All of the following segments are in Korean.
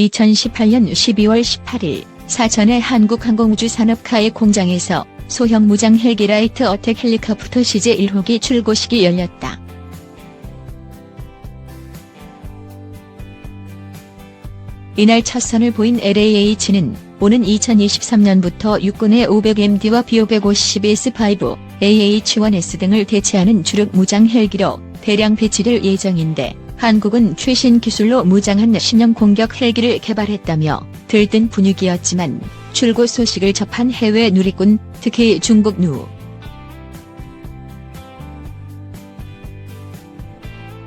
2018년 12월 18일 사천의 한국항공우주산업카의 공장에서 소형 무장 헬기 라이트 어택 헬리콥터 CJ-1호기 출고식이 열렸다. 이날 첫 선을 보인 LAH는 오는 2023년부터 육군의 500MD와 B550S5, AH-1S 등을 대체하는 주력 무장 헬기로 대량 배치될 예정인데 한국은 최신 기술로 무장한 신형 공격 헬기를 개발했다며 들뜬 분위기였지만 출고 소식을 접한 해외 누리꾼, 특히 중국 누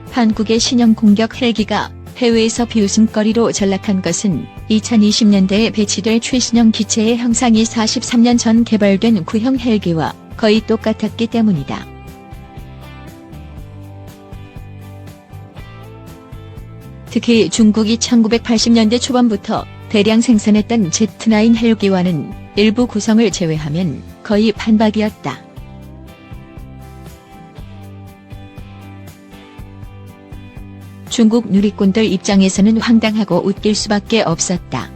한국의 신형 공격 헬기가 해외에서 비웃음거리로 전락한 것은 2020년대에 배치될 최신형 기체의 형상이 43년 전 개발된 구형 헬기와 거의 똑같았기 때문이다. 특히 중국이 1980년대 초반부터 대량 생산했던 Z9 헬기와는 일부 구성을 제외하면 거의 판박이었다. 중국 누리꾼들 입장에서는 황당하고 웃길 수밖에 없었다.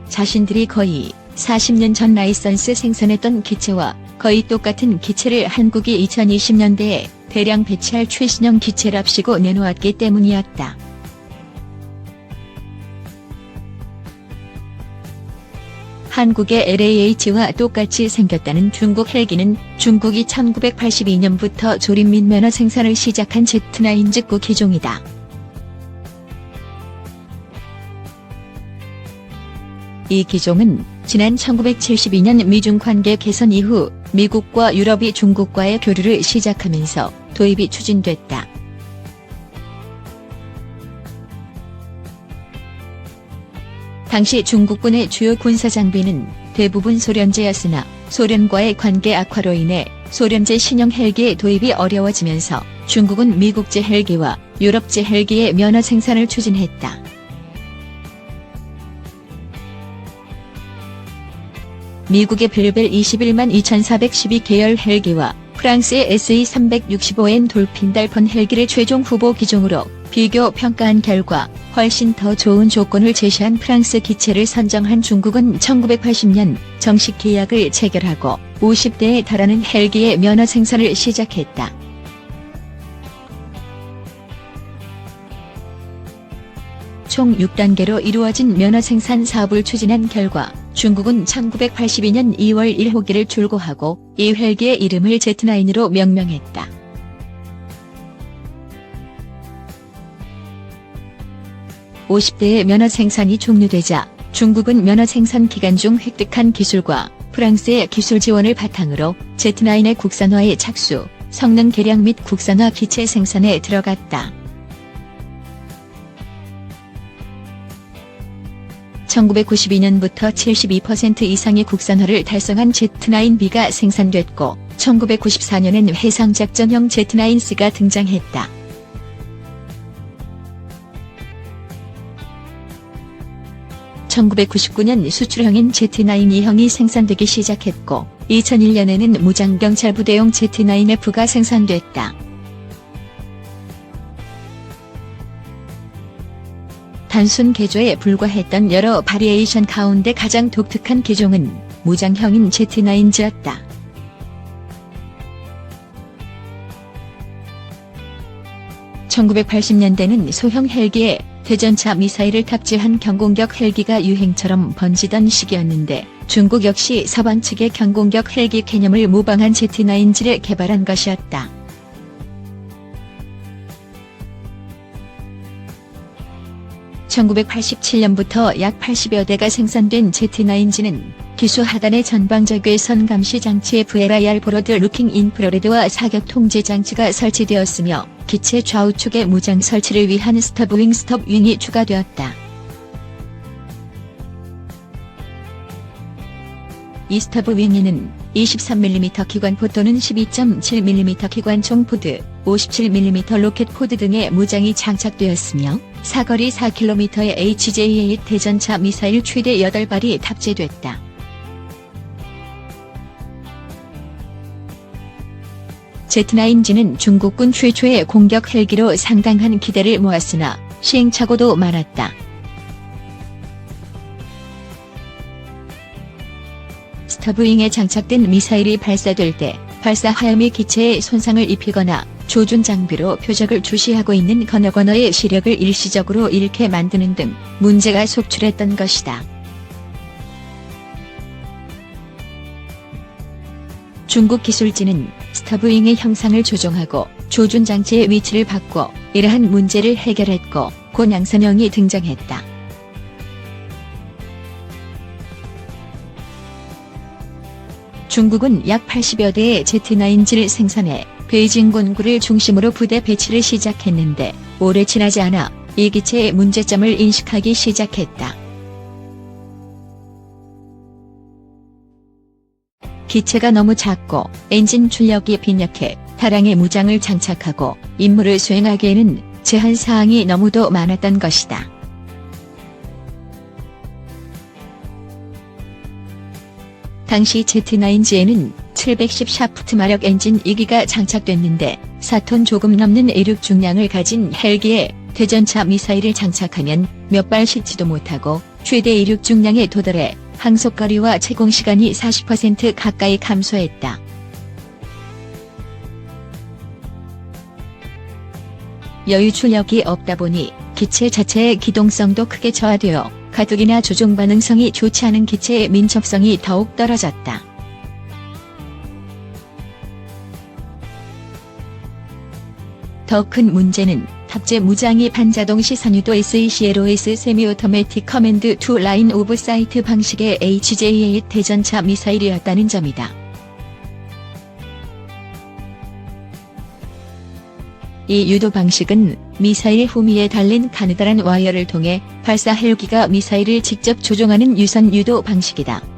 자신들이 거의 40년 전 라이선스 생산했던 기체와 거의 똑같은 기체를 한국이 2020년대에 대량 배치할 최신형 기체랍시고 내놓았기 때문이었다. 한국의 LAH와 똑같이 생겼다는 중국 헬기는 중국이 1982년부터 조립 및 면허 생산을 시작한 Z9 직구 기종이다. 이 기종은 지난 1972년 미중 관계 개선 이후 미국과 유럽이 중국과의 교류를 시작하면서 도입이 추진됐다. 당시 중국군의 주요 군사장비는 대부분 소련제였으나 소련과의 관계 악화로 인해 소련제 신형 헬기의 도입이 어려워지면서 중국은 미국제 헬기와 유럽제 헬기의 면허 생산을 추진했다. 미국의 벨벨 21만 2412 계열 헬기와 프랑스의 SE365N 돌핀 달폰 헬기를 최종 후보 기종으로 비교 평가한 결과 훨씬 더 좋은 조건을 제시한 프랑스 기체를 선정한 중국은 1980년 정식 계약을 체결하고 50대에 달하는 헬기의 면허 생산을 시작했다. 총 6단계로 이루어진 면허 생산 사업을 추진한 결과 중국은 1982년 2월 1호기를 출고하고 이 헬기의 이름을 Z9으로 명명했다. (50대의) 면허 생산이 종료되자 중국은 면허 생산 기간 중 획득한 기술과 프랑스의 기술 지원을 바탕으로 Z9의 국산화에 착수, 성능 개량 및 국산화 기체 생산에 들어갔다. 1992년부터 72% 이상의 국산화를 달성한 Z9B가 생산됐고 1994년엔 해상작전형 Z9C가 등장했다. (1999년) 수출형인 Z9E형이 생산되기 시작했고 2001년에는 무장경찰부대용 Z9F가 생산됐다. 단순 개조에 불과했던 여러 바리에이션 가운데 가장 독특한 기종은 무장형인 Z9G였다. (1980년대는) 소형 헬기에 대전차 미사일을 탑재한 경공격 헬기가 유행처럼 번지던 시기였는데 중국 역시 서방 측의 경공격 헬기 개념을 모방한 Z9G를 개발한 것이었다. (1987년부터) 약 80여 대가 생산된 Z9G는 기수 하단의 전방적외선 감시 장치에 VLIR 보로드 루킹 인프라레드와 사격 통제 장치가 설치되었으며 기체 좌우측의 무장 설치를 위한 스톱윙이 추가되었다. 이 스톱윙에는 23mm 기관포 또는 12.7mm 기관총 포드, 57mm 로켓 포드 등의 무장이 장착되었으며 사거리 4km의 HJ-8 대전차 미사일 최대 8발이 탑재됐다. Z9G는 중국군 최초의 공격 헬기로 상당한 기대를 모았으나 시행착오도 많았다. 스타브윙에 장착된 미사일이 발사될 때 발사 하염이 기체에 손상을 입히거나 조준 장비로 표적을 주시하고 있는 건너건너의 시력을 일시적으로 잃게 만드는 등 문제가 속출했던 것이다. 중국 기술진은 스타브윙의 형상을 조정하고 조준 장치의 위치를 바꿔 이러한 문제를 해결했고 곧 양산형이 등장했다. 중국은 약 80여 대의 Z9G를 생산해 베이징 군구를 중심으로 부대 배치를 시작했는데 오래 지나지 않아 이 기체의 문제점을 인식하기 시작했다. 기체가 너무 작고 엔진 출력이 빈약해 다량의 무장을 장착하고 임무를 수행하기에는 제한사항이 너무도 많았던 것이다. 당시 Z9G에는 710 샤프트 마력 엔진 2기가 장착됐는데 4톤 조금 넘는 이륙 중량을 가진 헬기에 대전차 미사일을 장착하면 몇 발 싣지도 못하고 최대 이륙 중량에 도달해 항속거리와 채공시간이 40% 가까이 감소했다. 여유 출력이 없다 보니 기체 자체의 기동성도 크게 저하되어 가속이나 조종 반응성이 좋지 않은 기체의 민첩성이 더욱 떨어졌다. 더 큰 문제는 탑재 무장이 반자동 시선유도 SECLOS 세미 오토매틱 커맨드 투 라인 오브 사이트 방식의 HJ-8 대전차 미사일이었다는 점이다. 이 유도 방식은 미사일 후미에 달린 가느다란 와이어를 통해 발사 헬기가 미사일을 직접 조종하는 유선 유도 방식이다.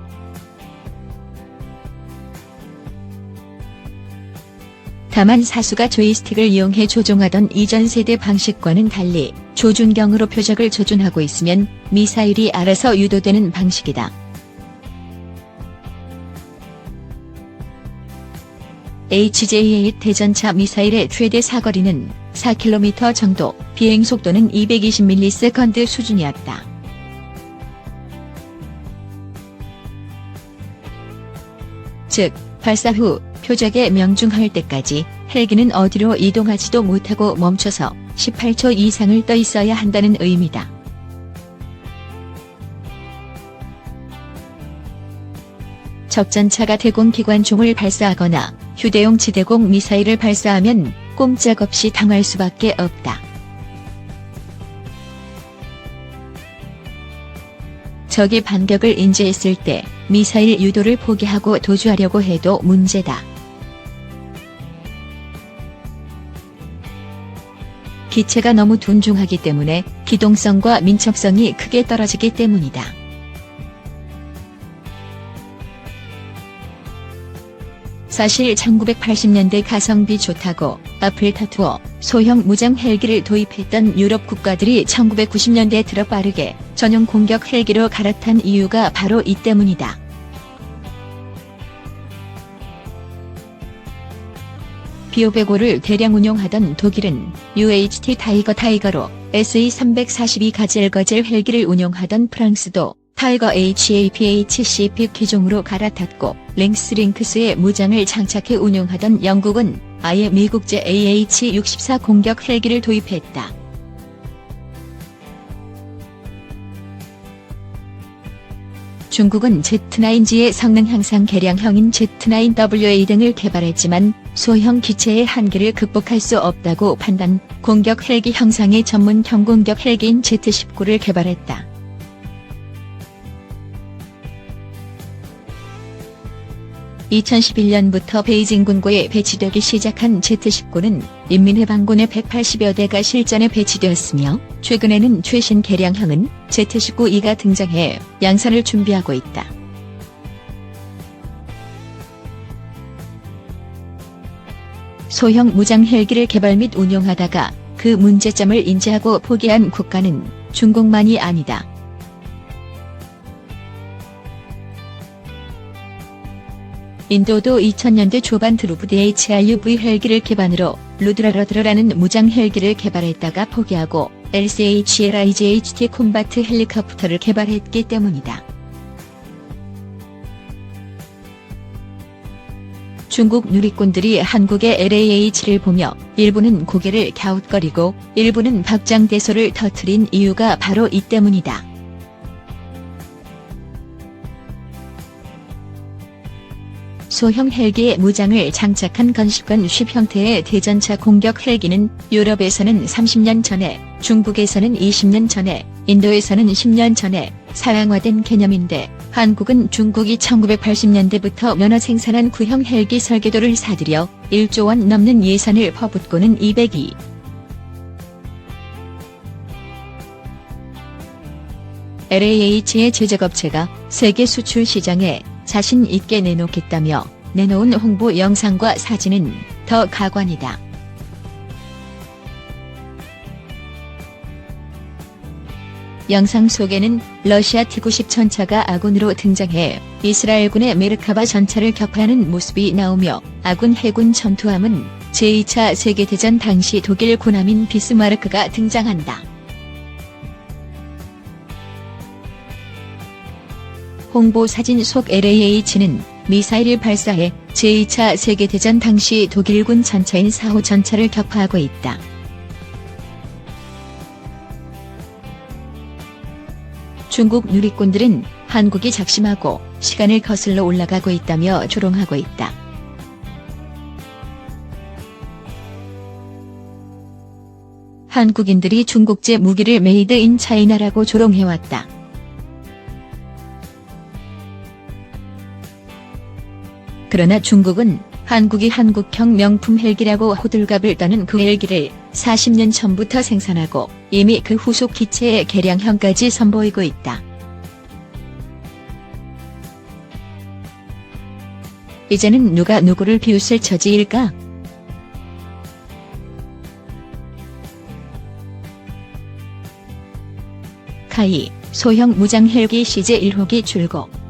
다만 사수가 조이스틱을 이용해 조종하던 이전 세대 방식과는 달리 조준경으로 표적을 조준하고 있으면 미사일이 알아서 유도되는 방식이다. HJ-8 대전차 미사일의 최대 사거리는 4km 정도, 비행속도는 220ms 수준이었다. 즉, 발사 후 표적에 명중할 때까지 헬기는 어디로 이동하지도 못하고 멈춰서 18초 이상을 떠 있어야 한다는 의미다. 적전차가 대공기관총을 발사하거나 휴대용 지대공 미사일을 발사하면 꼼짝없이 당할 수밖에 없다. 적이 반격을 인지했을 때 미사일 유도를 포기하고 도주하려고 해도 문제다. 기체가 너무 둔중하기 때문에 기동성과 민첩성이 크게 떨어지기 때문이다. 사실 1980년대 가성비 좋다고 앞을 다투어 소형 무장 헬기를 도입했던 유럽 국가들이 1990년대 들어 빠르게 전용 공격 헬기로 갈아탄 이유가 바로 이 때문이다. B505를 대량 운용하던 독일은 UHT 타이거로 SE-342 가젤 헬기를 운용하던 프랑스도 타이거 HAPHCP 기종으로 갈아탔고 랭스링크스의 무장을 장착해 운용하던 영국은 아예 미국제 AH-64 공격 헬기를 도입했다. 중국은 Z9G의 성능 향상 개량형인 Z9WA 등을 개발했지만 소형 기체의 한계를 극복할 수 없다고 판단, 공격 헬기 형상의 전문형 공격 헬기인 Z19를 개발했다. (2011년부터) 베이징 군고에 배치되기 시작한 Z19는 인민해방군의 180여 대가 실전에 배치되었으며 최근에는 최신 개량형은 Z19-2가 등장해 양산을 준비하고 있다. 소형 무장 헬기를 개발 및 운용하다가 그 문제점을 인지하고 포기한 국가는 중국만이 아니다. . 인도도 2000년대 초반 드루브 DHRUV 헬기를 기반으로 루드라러드라는 무장 헬기를 개발했다가 포기하고 LCH-LIGHT 콤바트 헬리콥터를 개발했기 때문이다. 중국 누리꾼들이 한국의 LAH를 보며 일부는 고개를 갸웃거리고 일부는 박장대소를 터뜨린 이유가 바로 이 때문이다. 소형 헬기에 무장을 장착한 건실권 10 형태의 대전차 공격 헬기는 유럽에서는 30년 전에, 중국에서는 20년 전에, 인도에서는 10년 전에 사양화된 개념인데 한국은 중국이 1980년대부터 면허 생산한 구형 헬기 설계도를 사들여 1조 원 넘는 예산을 퍼붓고는 202. LAH의 제작업체가 세계 수출 시장에 자신 있게 내놓겠다며 내놓은 홍보 영상과 사진은 더 가관이다. 영상 속에는 러시아 T-90 전차가 아군으로 등장해 이스라엘군의 메르카바 전차를 격파하는 모습이 나오며 아군 해군 전투함은 제2차 세계대전 당시 독일 군함인 비스마르크가 등장한다. 홍보 사진 속 LAH는 미사일을 발사해 제2차 세계대전 당시 독일군 전차인 4호 전차를 격파하고 있다. 중국 누리꾼들은 한국이 작심하고 시간을 거슬러 올라가고 있다며 조롱하고 있다. 한국인들이 중국제 무기를 메이드 인 차이나라고 조롱해왔다. 그러나 중국은 한국이 한국형 명품 헬기라고 호들갑을 떠는 그 헬기를 40년 전부터 생산하고 이미 그 후속 기체의 개량형까지 선보이고 있다. 이제는 누가 누구를 비웃을 처지일까? 카이, 소형 무장 헬기 CJ 1호기 출고.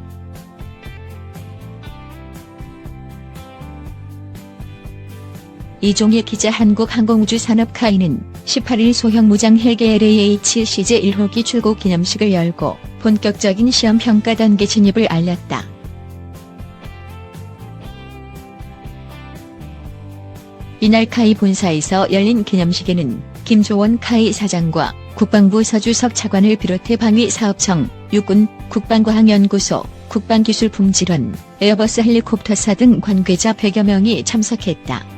이종희 기자. 한국항공우주산업 카이는 18일 소형 무장 헬기 LAH CJ 1호기 출고 기념식을 열고 본격적인 시험 평가 단계 진입을 알렸다. 이날 카이 본사에서 열린 기념식에는 김조원 카이 사장과 국방부 서주석 차관을 비롯해 방위사업청, 육군, 국방과학연구소, 국방기술품질원, 에어버스 헬리콥터사 등 관계자 100여 명이 참석했다.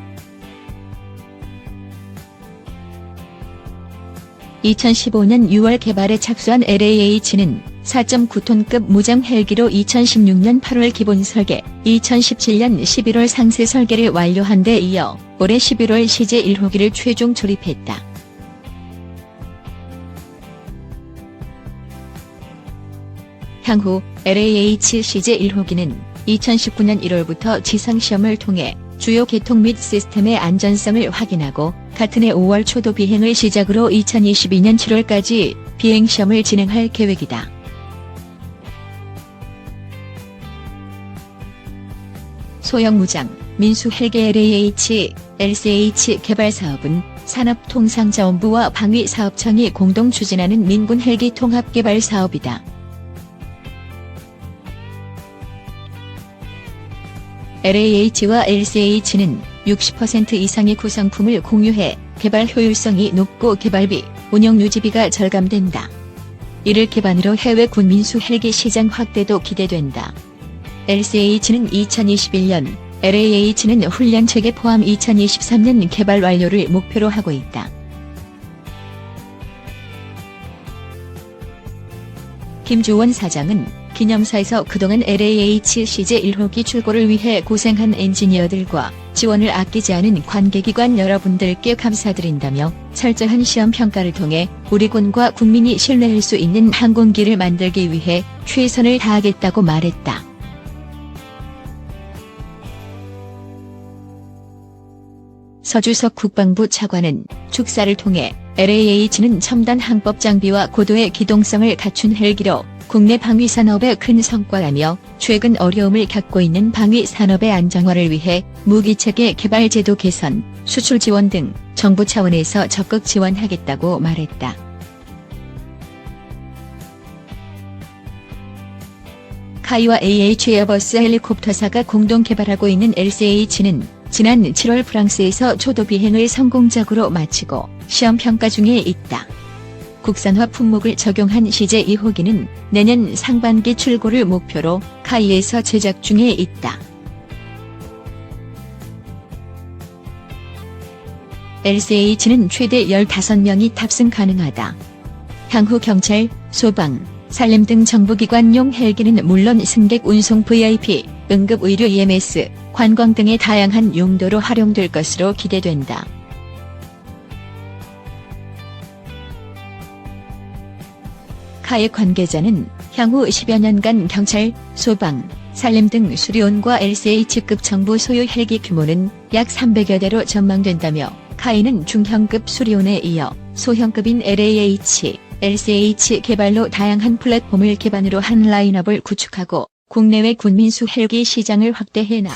2015년 6월 개발에 착수한 LAH는 4.9톤급 무장 헬기로 2016년 8월 기본 설계, 2017년 11월 상세 설계를 완료한 데 이어 올해 11월 CJ 1호기를 최종 조립했다. 향후 LAH CJ 1호기는 2019년 1월부터 지상시험을 통해 주요 계통 및 시스템의 안전성을 확인하고 같은 해 5월 초도 비행을 시작으로 2022년 7월까지 비행시험을 진행할 계획이다. 소형 무장, 민수 헬기 LAH, LCH 개발 사업은 산업통상자원부와 방위사업청이 공동 추진하는 민군 헬기 통합개발 사업이다. LAH와 LCH는 60% 이상의 구성품을 공유해 개발 효율성이 높고 개발비, 운영 유지비가 절감된다. 이를 기반으로 해외 군 민수 헬기 시장 확대도 기대된다. LCH는 2021년, LAH는 훈련 체계 포함 2023년 개발 완료를 목표로 하고 있다. 김조원 사장은 기념사에서 그동안 LAH CJ 1호기 출고를 위해 고생한 엔지니어들과 지원을 아끼지 않은 관계기관 여러분들께 감사드린다며 철저한 시험 평가를 통해 우리 군과 국민이 신뢰할 수 있는 항공기를 만들기 위해 최선을 다하겠다고 말했다. 서주석 국방부 차관은 축사를 통해 LAH는 첨단 항법 장비와 고도의 기동성을 갖춘 헬기로 국내 방위 산업의 큰 성과라며 최근 어려움을 겪고 있는 방위 산업의 안정화를 위해 무기체계 개발 제도 개선, 수출 지원 등 정부 차원에서 적극 지원하겠다고 말했다. 카이와 AH 에어버스 헬리콥터사가 공동 개발하고 있는 LCH는 지난 7월 프랑스에서 초도 비행을 성공적으로 마치고 시험 평가 중에 있다. 국산화 품목을 적용한 CJ2호기는 내년 상반기 출고를 목표로 카이에서 제작 중에 있다. LCH는 최대 15명이 탑승 가능하다. 향후 경찰, 소방, 산림 등 정부기관용 헬기는 물론 승객 운송 VIP, 응급의료 EMS, 관광 등의 다양한 용도로 활용될 것으로 기대된다. 카이 관계자는 향후 10여 년간 경찰, 소방, 산림 등 수리온과 LCH급 정부 소유 헬기 규모는 약 300여 대로 전망된다며 카이는 중형급 수리온에 이어 소형급인 LAH, LCH 개발로 다양한 플랫폼을 기반으로 한 라인업을 구축하고 국내외 군민수 헬기 시장을 확대해나